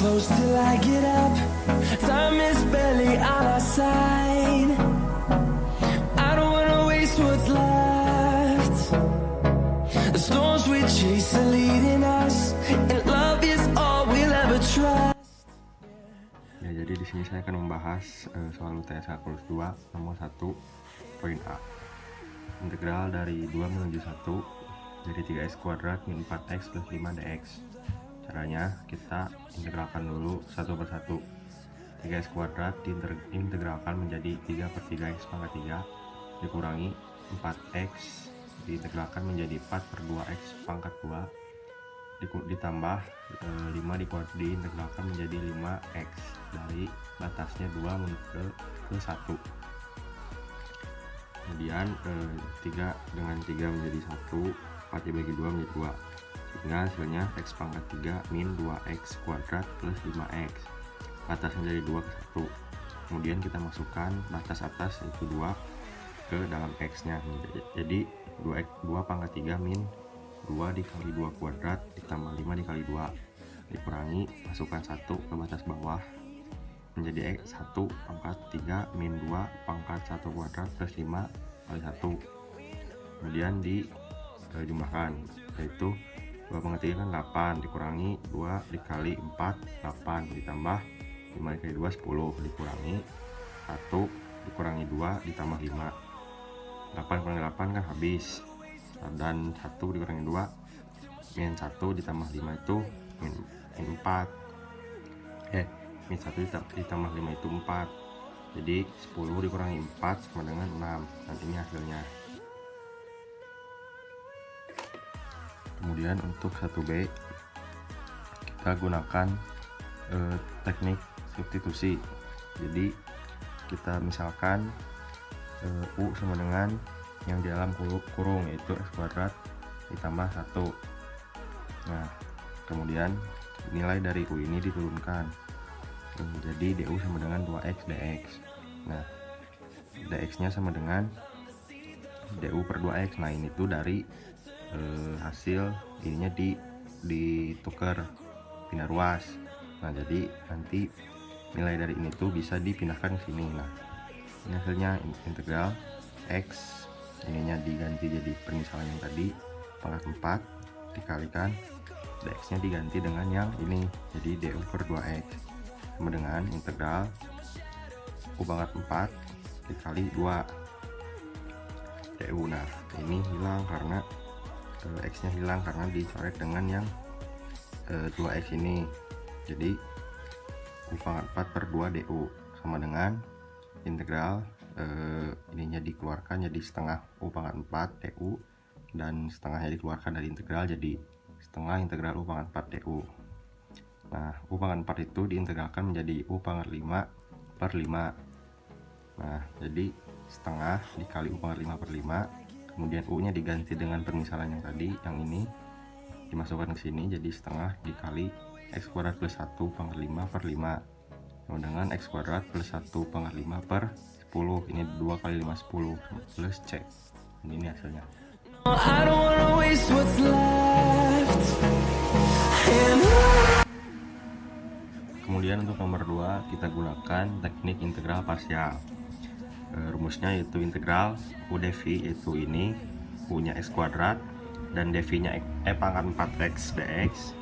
close till I get up. Time is barely on our side. I don't wanna waste what's left. The storms we chase are leading us, and love is all we'll ever trust. Ya, jadi di sini saya akan membahas soal UTS kalkulus 2 nomor 1 poin A. Integral dari 2 menuju 1 dari 3x kuadrat min 4x plus 5 dx. Caranya kita integralkan dulu satu persatu. 3x kuadrat diintegralkan menjadi 3 per 3x pangkat 3 dikurangi 4x diintegralkan menjadi 4 per 2x pangkat 2 ditambah 5 diintegralkan menjadi 5x dari batasnya 2 ke 1. Kemudian 3 dengan 3 menjadi 1, 4 dibagi 2 menjadi 2, sehingga hasilnya x pangkat 3 min 2x kuadrat plus 5x, batasnya dari 2 ke 1. Kemudian kita masukkan batas atas yaitu 2 ke dalam x nya, jadi 2 pangkat 3 min 2 dikali 2 kuadrat ditambah 5 dikali 2 dikurangi masukkan 1 ke batas bawah menjadi x 1 pangkat 3 min 2 pangkat 1 kuadrat plus 5 kali 1. Kemudian dijumlahkan yaitu 2 pangkat 3 kan 8 dikurangi 2 dikali 4 8 ditambah 5 dikali 2 10 dikurangi 1 dikurangi 2 ditambah 5, 8 kurangi 8 kan habis, dan 1 dikurangi 2 min 1 ditambah 5 itu min 4, min 1 ditambah 5 itu 4, jadi 10 dikurangi 4 sama dengan 6, dan ini hasilnya. Kemudian untuk 1B kita gunakan teknik substitusi. Jadi kita misalkan U sama dengan yang di dalam kurung yaitu x kuadrat ditambah 1. Nah, kemudian nilai dari U ini diturunkan, jadi DU sama dengan 2x dx. Nah, dx nya sama dengan DU per 2x. Nah, ini tuh dari hasil ininya ditukar pindah ruas. Nah, jadi nanti nilai dari ini tuh bisa dipindahkan ke sini. Nah, ini hasilnya integral x ininya diganti jadi permisalan yang tadi pangkat 4 dikalikan dx nya diganti dengan yang ini, jadi du per 2x sama dengan integral u pangkat 4 dikali 2 du. Nah, ini hilang karena x nya hilang karena dicoret dengan yang 2x ini, jadi u pangkat 4 per 2 du sama dengan integral ininya dikeluarkan jadi setengah u pangkat 4 du, dan setengahnya dikeluarkan dari integral jadi setengah integral u pangkat 4 du. Nah, u pangkat 4 itu diintegralkan menjadi u pangkat 5 per 5. Nah, jadi setengah dikali u pangkat 5 per 5, kemudian u nya diganti dengan permisalan yang tadi, yang ini dimasukkan ke sini jadi setengah dikali x kuadrat plus 1 pangkat 5 per 5 sama dengan x kuadrat plus 1 pangkat 5 per 10. Ini 2 kali 5 10 plus c. Ini hasilnya. Kemudian untuk nomor 2 kita gunakan teknik integral parsial. Rumusnya yaitu integral u dv, yaitu ini u nya x kuadrat dan dv nya e pangkat 4x dx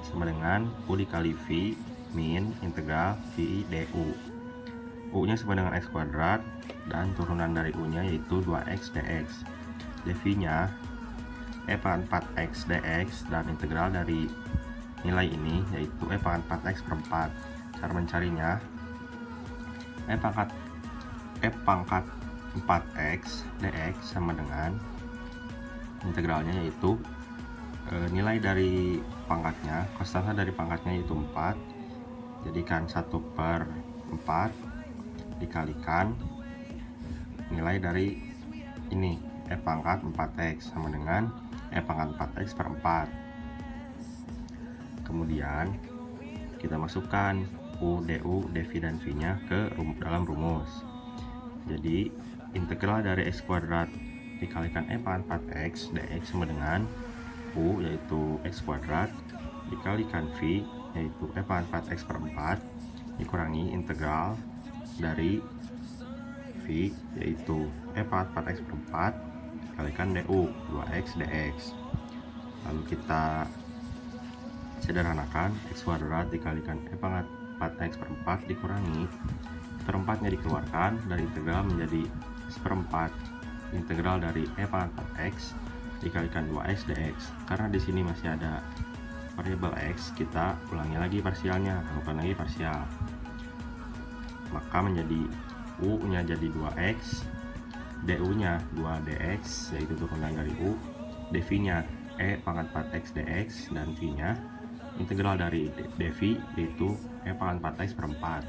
sama dengan u dikali v min integral v du. U nya sama dengan x kuadrat dan turunan dari u nya yaitu 2x dx. dv nya e pangkat 4x dx dan integral dari nilai ini yaitu e pangkat 4x per 4. Cara mencarinya, e pangkat 4x dx sama dengan integralnya yaitu nilai dari pangkatnya, konstanta dari pangkatnya yaitu 4, jadikan 1 per 4 dikalikan nilai dari ini e pangkat 4x sama dengan e pangkat 4x per 4. Kemudian kita masukkan u, du, dv dan v nya ke dalam rumus. Jadi integral dari x kuadrat dikalikan e pangkat 4x dx sama dengan u yaitu x kuadrat dikalikan v yaitu E pangkat 4X per 4 dikurangi integral dari V, yaitu E pangkat 4X per 4 dikalikan DU 2X dx. Lalu kita sederhanakan, X kuadrat dikalikan E pangkat 4X per 4 dikurangi seperempatnya dikeluarkan dari integral menjadi seperempat integral dari E pangkat 4X dikalikan 2X dx. Karena di sini masih ada variabel X, kita ulangi lagi parsialnya, lakukan lagi parsial, maka menjadi U nya jadi 2X, DU nya 2dx, yaitu turunan dari U, dV nya E pangkat 4X dx, dan V nya integral dari dV yaitu E pangkat 4X per 4.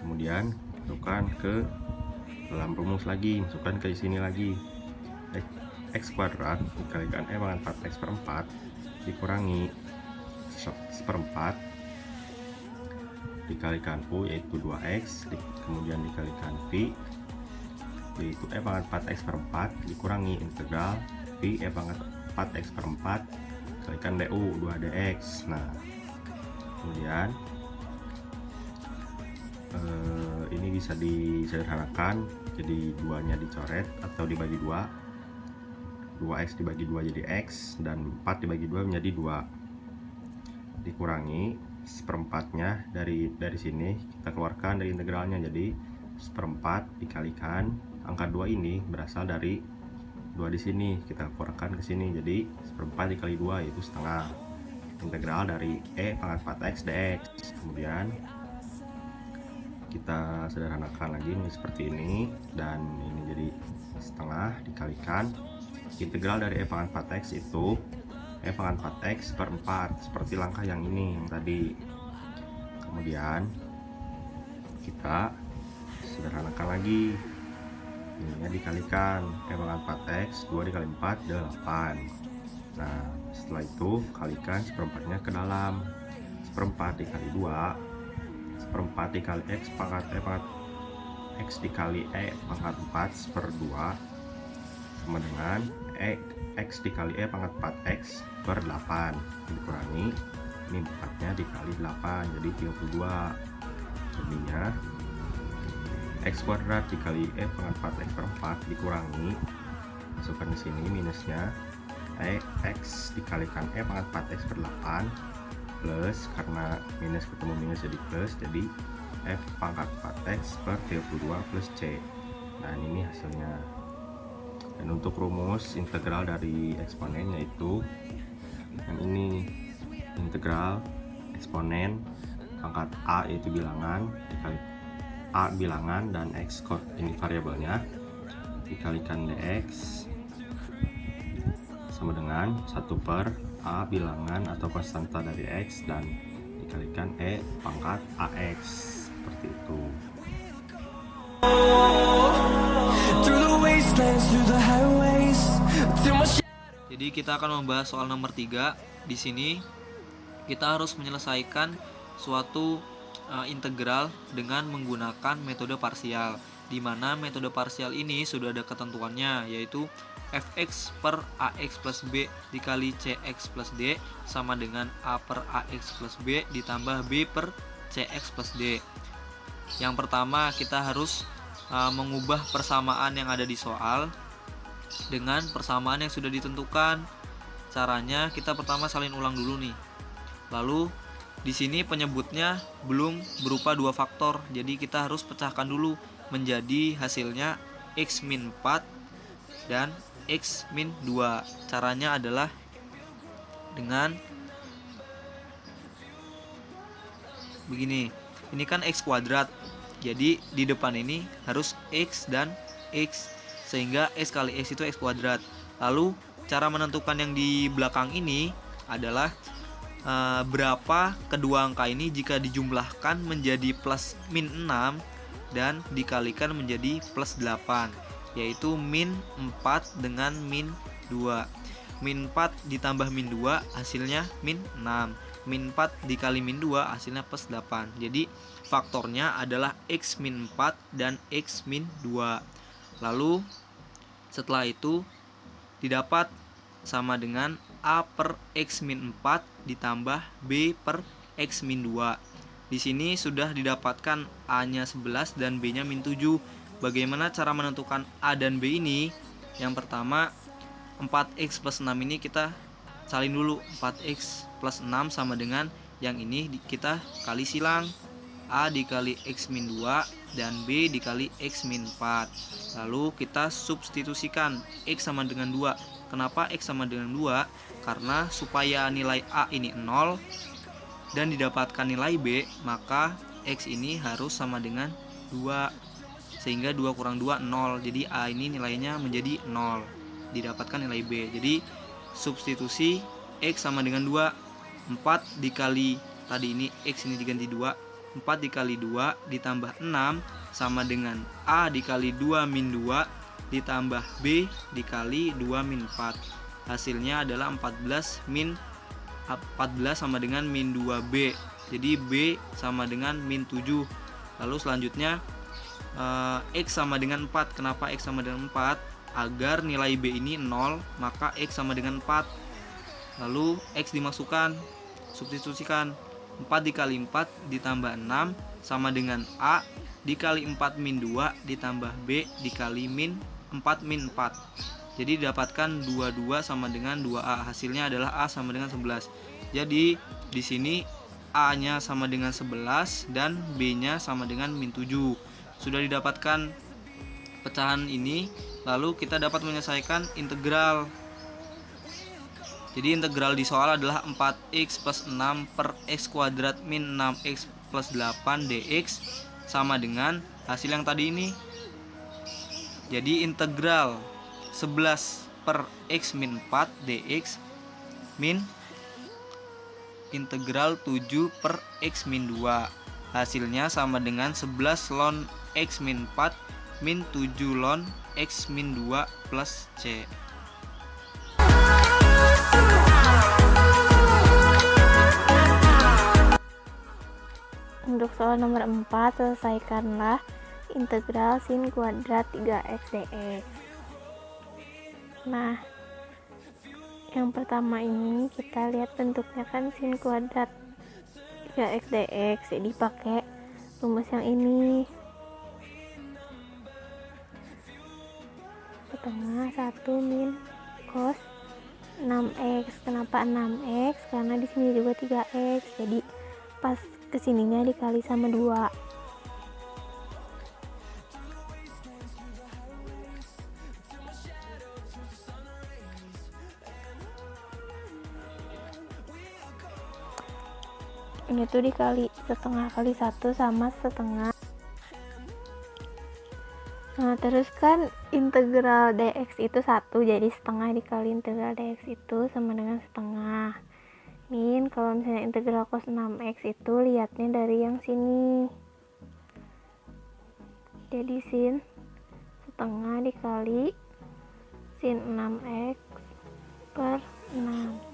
Kemudian masukkan ke dalam rumus lagi, masukkan ke sini lagi, X kuadrat dikalikan E pangkat 4X per 4 dikurangi seperempat dikalikan U yaitu 2X, kemudian dikalikan V yaitu E pangkat 4X per 4 dikurangi integral V E pangkat 4X per 4 dikalikan DU 2dx. Nah, kemudian ini bisa disederhanakan jadi 2-nya dicoret atau dibagi 2, 2X dibagi 2 jadi X, dan 4 dibagi 2 menjadi 2 dikurangi seperempatnya dari sini kita keluarkan dari integralnya, jadi seperempat dikalikan angka 2 ini berasal dari 2 di sini, kita keluarkan ke sini, jadi seperempat dikali 2 yaitu setengah integral dari E pangkat 4X dx. Kemudian kita sederhanakan lagi ini seperti ini, dan ini jadi setengah dikalikan integral dari E pangkat 4X itu E pangkat 4X per 4 seperti langkah yang ini yang tadi. Kemudian kita sederhanakan lagi, ininya dikalikan E pangkat 4X, 2 dikali 4 8. Nah, setelah itu kalikan seperempatnya ke dalam, seperempat dikali 2, seperempat dikali X pangkat E pangkat X dikali E pangkat 4 per 2 sama dengan X dikali E pangkat 4X per 8 dikurangi ini 4 nya dikali 8 jadi 32, jadinya X kuadrat dikali E pangkat 4X per 4 dikurangi, masukkan di sini minusnya, X dikalikan E pangkat 4X per 8 plus, karena minus ketemu minus jadi plus, jadi F pangkat 4X per 32 plus C. Nah, ini hasilnya. Dan untuk rumus integral dari eksponen yaitu yang ini, integral eksponen pangkat A yaitu bilangan dikali A bilangan dan X ini variabelnya dikalikan dx sama dengan 1 per A bilangan atau konstanta dari X dan dikalikan E pangkat AX, seperti itu. Through the wastelands, through the highways, till my Jadi kita akan membahas soal nomor 3. Di sini kita harus menyelesaikan suatu integral dengan menggunakan metode parsial, di mana metode parsial ini sudah ada ketentuannya, yaitu fx per ax plus b dikali cx plus d sama dengan a per ax plus b ditambah b per cx plus d. Yang pertama kita harus mengubah persamaan yang ada di soal dengan persamaan yang sudah ditentukan. Caranya kita pertama salin ulang dulu nih. Lalu di sini penyebutnya belum berupa dua faktor, jadi kita harus pecahkan dulu menjadi hasilnya x min 4 dan x min 2. Caranya adalah dengan begini. Ini kan x kuadrat, jadi di depan ini harus x dan x, sehingga x kali x itu x kuadrat. Lalu cara menentukan yang di belakang ini adalah berapa kedua angka ini jika dijumlahkan menjadi plus min 6 dan dikalikan menjadi plus 8, yaitu min 4 dengan min 2. Min 4 ditambah min 2 hasilnya min 6. Min 4 dikali min 2 hasilnya plus 8. Jadi faktornya adalah x min 4 dan x min 2. Lalu setelah itu didapat sama dengan A per X min 4 ditambah B per X min 2. Di sini sudah didapatkan A-nya 11 dan B-nya min 7. Bagaimana cara menentukan A dan B ini? Yang pertama, 4X plus 6 ini kita salin dulu. 4X plus 6 sama dengan yang ini kita kali silang. A dikali X min 2 dan B dikali X min 4. Lalu kita substitusikan X sama dengan 2. Kenapa X sama dengan 2? Karena supaya nilai A ini 0 dan didapatkan nilai B, maka X ini harus sama dengan 2. Sehingga 2 kurang 2, 0. Jadi A ini nilainya menjadi 0. Didapatkan nilai B. Jadi substitusi X sama dengan 2. 4 dikali tadi ini X ini diganti 2. 4 dikali 2 ditambah 6 sama dengan A dikali 2 min 2 ditambah B dikali 2 min 4. Hasilnya adalah 14 sama dengan min 2B. Jadi B sama dengan min 7. Lalu selanjutnya X sama dengan 4. Kenapa X sama dengan 4? Agar nilai B ini 0, maka X sama dengan 4. Lalu X dimasukkan, substitusikan. 4 dikali 4 ditambah 6 sama dengan A dikali 4 min 2 ditambah B dikali min 4 min 4. Jadi didapatkan 22 sama dengan 2A. Hasilnya adalah A sama dengan 11. Jadi di sini A-nya sama dengan 11 dan B-nya sama dengan min 7. Sudah didapatkan pecahan ini, lalu kita dapat menyelesaikan integral. Jadi integral di soal adalah 4x plus 6 per x kuadrat min 6x plus 8 dx sama dengan hasil yang tadi ini. Jadi integral 11 per x min 4 dx min integral 7 per x min 2. Hasilnya sama dengan 11 ln x min 4 min 7 ln x min 2 plus c. Untuk soal nomor 4, selesaikanlah integral sin kuadrat 3x dx. Nah, yang pertama ini kita lihat bentuknya kan sin kuadrat 3x dx, jadi pakai rumus yang ini. Setengah 1 min cos 6x. Kenapa 6x? Karena di sini juga 3x. Jadi pas kesininya dikali sama 2. Ini tuh dikali setengah kali 1 sama setengah. Nah, terus kan integral dx itu 1, jadi setengah dikali integral dx itu sama dengan setengah. Min, kalau misalnya integral cos 6x itu lihatnya dari yang sini. Jadi sin setengah dikali sin 6x per 6.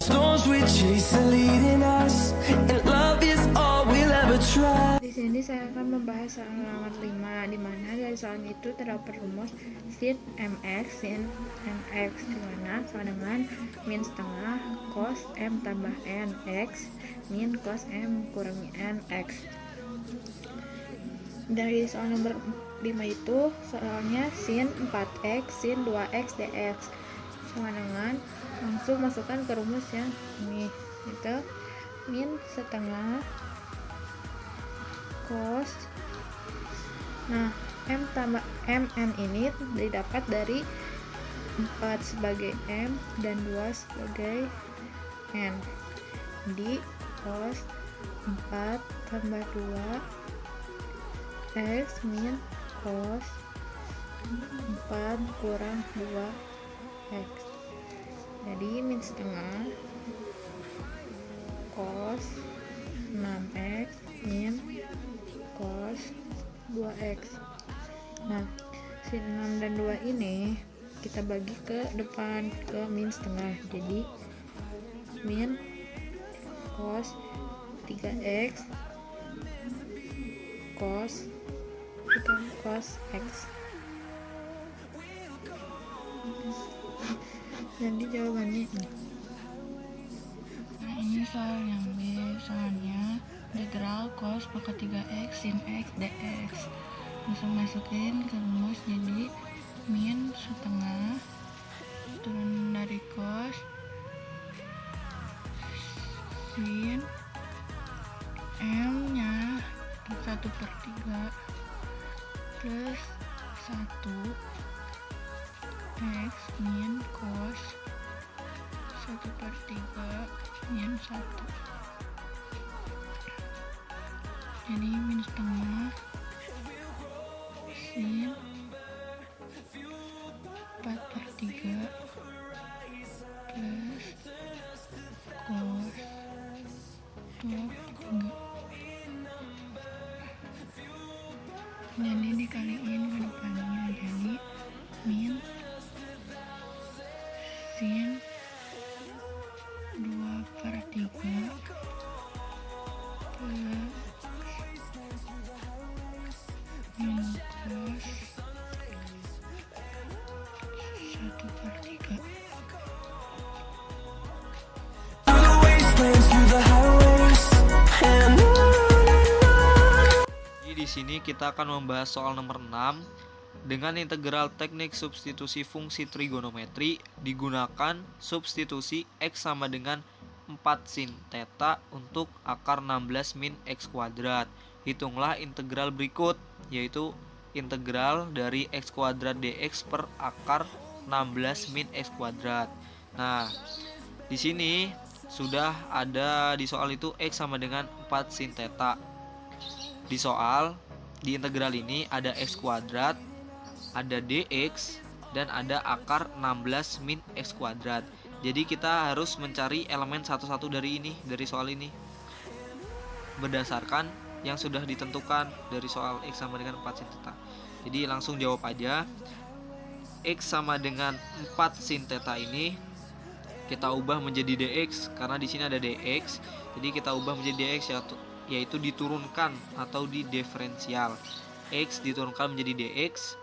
Storms we chase are leading us, and love is all we'll ever try. Di sini saya akan membahas soal nomor 5, di mana dari soal itu terdapat rumus sin mx sin nx, di mana sama dengan min setengah cos m tambah n x min cos m kurangi n x. Dari soal nomor 5 itu soalnya sin 4x sin 2x dx sama dengan, langsung masukkan ke rumus yang ini, itu min setengah cos, nah m tambah mn ini didapat dari 4 sebagai m dan 2 sebagai n, di cos 4 tambah 2 x min cos 4 kurang 2 x. Jadi min setengah cos 6x min cos 2x. Nah, sin 6 dan 2 ini kita bagi ke depan ke min setengah. Jadi min cos 3x cos X. Jadi jawabannya ini. Nah, ini soal yang B. Soalnya integral cos pangkat 3x sin x dx. Langsung masukin ke rumus, jadi min setengah turun dari cos sin m nya 1/3 plus 1 x min cos 1/3 min 1. Jadi min setengah sin 4/3 plus cos 2/3. Jadi dikaliin ke depannya, jadi min sin 2/3 plus min cos 1/3. Through the wastelands, through the highways, and Jadi di sini kita akan membahas soal nomor 6 dengan integral teknik substitusi fungsi trigonometri digunakan substitusi x sama dengan 4 sin theta untuk akar 16 min x kuadrat. Hitunglah integral berikut, yaitu integral dari x kuadrat dx per akar 16 min x kuadrat. Nah, di sini sudah ada di soal itu x sama dengan 4 sin theta. Di soal, di integral ini ada x kuadrat, ada dx, dan ada akar 16 min x kuadrat. Jadi kita harus mencari elemen satu-satu dari soal ini berdasarkan yang sudah ditentukan dari soal x sama dengan 4 sin theta. Jadi langsung jawab aja. X sama dengan 4 sin theta ini kita ubah menjadi dx, karena di sini ada dx. Jadi kita ubah menjadi dx, yaitu diturunkan atau didiferensial. X diturunkan menjadi dx,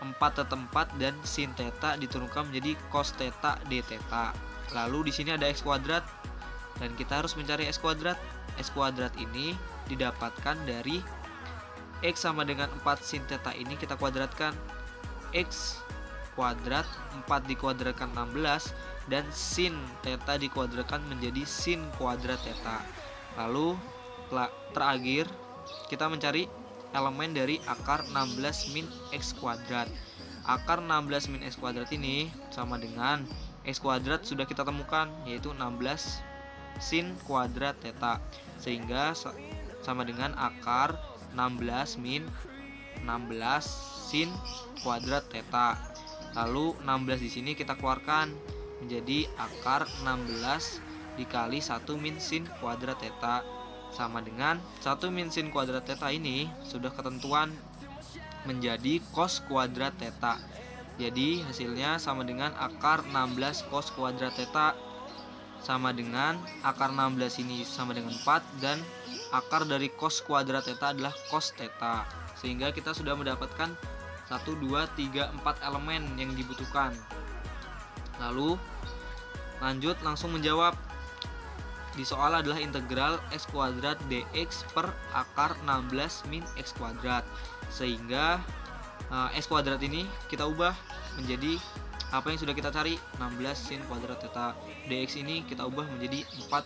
4 tetap 4, dan sin theta diturunkan menjadi cos theta d theta. Lalu di sini ada x kuadrat dan kita harus mencari x kuadrat. X kuadrat ini didapatkan dari x sama dengan 4 sin theta ini kita kuadratkan. X kuadrat 4 dikuadratkan 16 dan sin theta dikuadratkan menjadi sin kuadrat theta. Lalu terakhir kita mencari elemen dari akar 16 min x kuadrat. Akar 16 min x kuadrat ini sama dengan x kuadrat sudah kita temukan, yaitu 16 sin kuadrat theta, sehingga sama dengan akar 16 min 16 sin kuadrat theta. Lalu 16 di sini kita keluarkan menjadi akar 16 dikali 1 min sin kuadrat theta, sama dengan 1 min sin kuadrat theta ini sudah ketentuan menjadi cos kuadrat theta. Jadi hasilnya sama dengan akar 16 cos kuadrat theta, sama dengan akar 16 ini sama dengan 4, dan akar dari cos kuadrat theta adalah cos theta. Sehingga kita sudah mendapatkan 1, 2, 3, 4 elemen yang dibutuhkan. Lalu lanjut langsung menjawab. Di soal adalah integral x kuadrat dx per akar 16 min x kuadrat, sehingga x kuadrat ini kita ubah menjadi apa yang sudah kita cari, 16 sin kuadrat theta. Dx ini kita ubah menjadi 4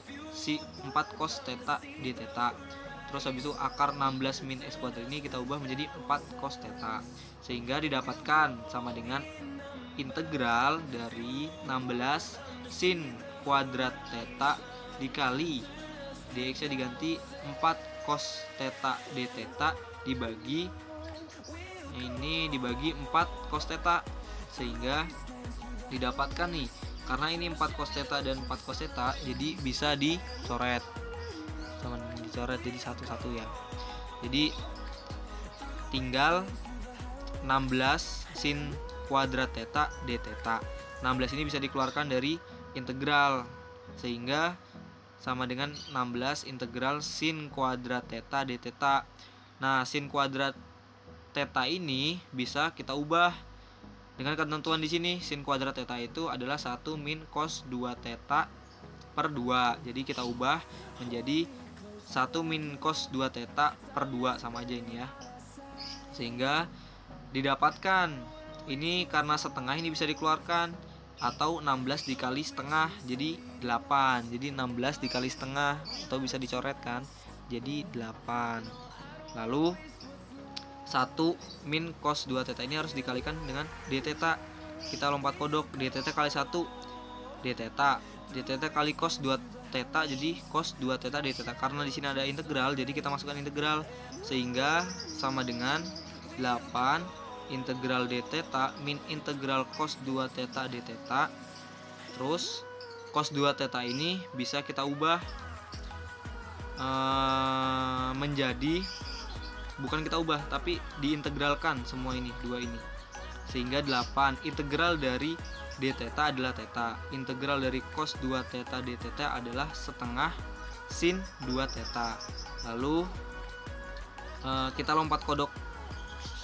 cos theta d theta. Terus habis itu akar 16 min x kuadrat ini kita ubah menjadi 4 cos theta, sehingga didapatkan sama dengan integral dari 16 sin kuadrat theta dikali dx nya diganti 4 cos theta d theta dibagi 4 cos theta, sehingga didapatkan nih, karena ini 4 cos theta dan 4 cos theta, jadi bisa dicoret jadi satu-satu ya. Jadi tinggal 16 sin kuadrat theta d theta. 16 ini bisa dikeluarkan dari integral, sehingga sama dengan 16 integral sin kuadrat theta d theta. Nah, sin kuadrat theta ini bisa kita ubah dengan ketentuan di sini. Sin kuadrat theta itu adalah 1 min cos 2 theta per 2. Jadi kita ubah menjadi 1 min cos 2 theta per 2, sama aja ini ya. Sehingga didapatkan ini karena setengah ini bisa dikeluarkan, atau 16 dikali setengah jadi 8. Jadi 16 dikali setengah, atau bisa dicoret kan, jadi 8. Lalu 1 min cos 2 theta ini harus dikalikan dengan d theta. Kita lompat kodok, d theta kali 1 d theta, d theta kali cos 2 theta jadi cos 2 theta d theta. Karena di sini ada integral, jadi kita masukkan integral, sehingga sama dengan 8 integral d theta min integral cos 2 theta d theta. Terus cos 2 theta ini bisa kita ubah menjadi, bukan kita ubah tapi diintegralkan semua ini, dua ini, sehingga 8 integral dari d theta adalah theta, integral dari cos 2 theta d theta adalah setengah sin 2 theta. Lalu kita lompat kodok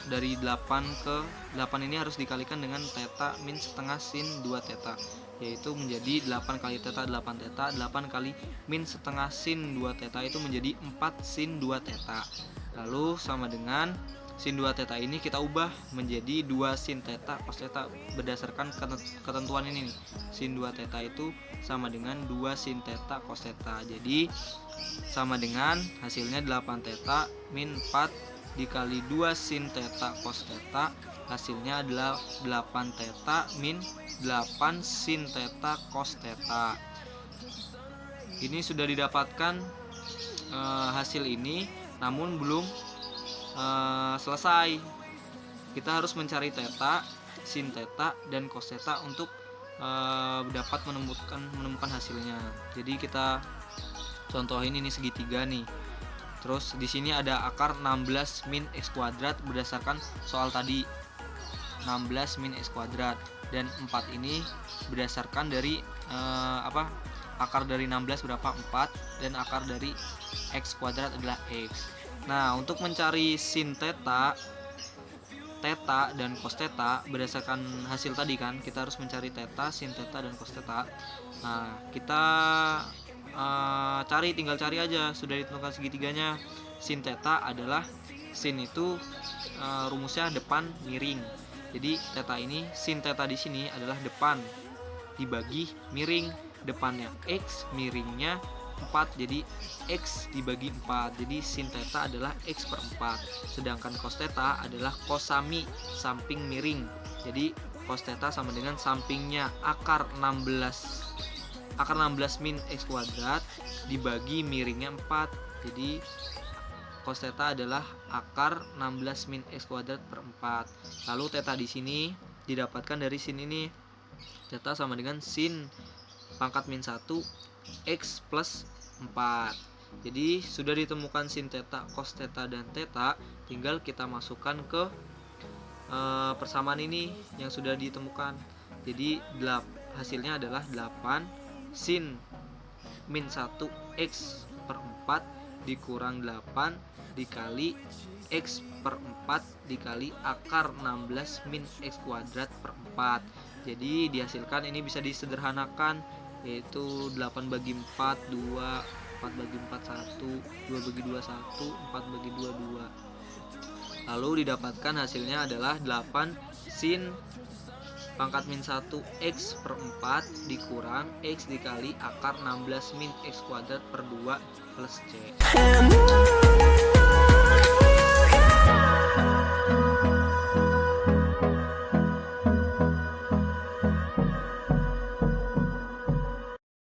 dari 8 ke 8 ini harus dikalikan dengan theta min setengah sin 2 theta, yaitu menjadi 8 kali theta 8 theta, 8 kali min setengah sin 2 theta itu menjadi 4 sin 2 theta. Lalu sama dengan sin 2 theta ini kita ubah menjadi 2 sin theta cos theta berdasarkan ketentuan ini nih. Sin 2 theta itu sama dengan 2 sin theta cos theta. Jadi sama dengan hasilnya 8 theta min 4 dikali 2 sin theta cos theta, hasilnya adalah 8 theta min 8 sin theta cos theta. Ini sudah didapatkan hasil ini, namun belum selesai. Kita harus mencari theta, sin theta, dan cos theta untuk dapat menemukan hasilnya. Jadi kita contohin ini segitiga nih. Terus di sini ada akar 16 min x kuadrat berdasarkan soal tadi, 16 min x kuadrat, dan 4 ini berdasarkan dari akar dari 16 berapa, 4, dan akar dari x kuadrat adalah x. Nah, untuk mencari sin theta, dan cos theta berdasarkan hasil tadi kan, kita harus mencari theta, sin theta, dan cos theta. Nah, kita tinggal cari aja, sudah ditentukan segitiganya. Sin theta adalah, sin itu rumusnya depan miring. Jadi theta ini, sin theta di sini adalah depan dibagi miring, depannya x, miringnya 4, jadi x dibagi 4, jadi sin theta adalah x per 4. Sedangkan cos theta adalah kosami, samping miring, jadi cos theta sama dengan sampingnya akar 16 min x kuadrat dibagi miringnya 4, jadi cos theta adalah akar 16 min x kuadrat per 4. Lalu theta di sini didapatkan dari sin ini, theta sama dengan sin pangkat min 1 x plus 4. Jadi sudah ditemukan sin theta, cos theta, dan theta, tinggal kita masukkan ke persamaan ini yang sudah ditemukan. Jadi hasilnya adalah 8 sin min 1 x per 4 dikurang 8 dikali x per 4 dikali akar 16 min x kuadrat per 4. Jadi dihasilkan ini bisa disederhanakan, yaitu 8 bagi 4 2, 4 bagi 4 1, 2 bagi 2 1, 4 bagi 2 2. Lalu didapatkan hasilnya adalah 8 sin pangkat min 1 x per 4 dikurang x dikali akar 16 min x kuadrat per 2 plus c.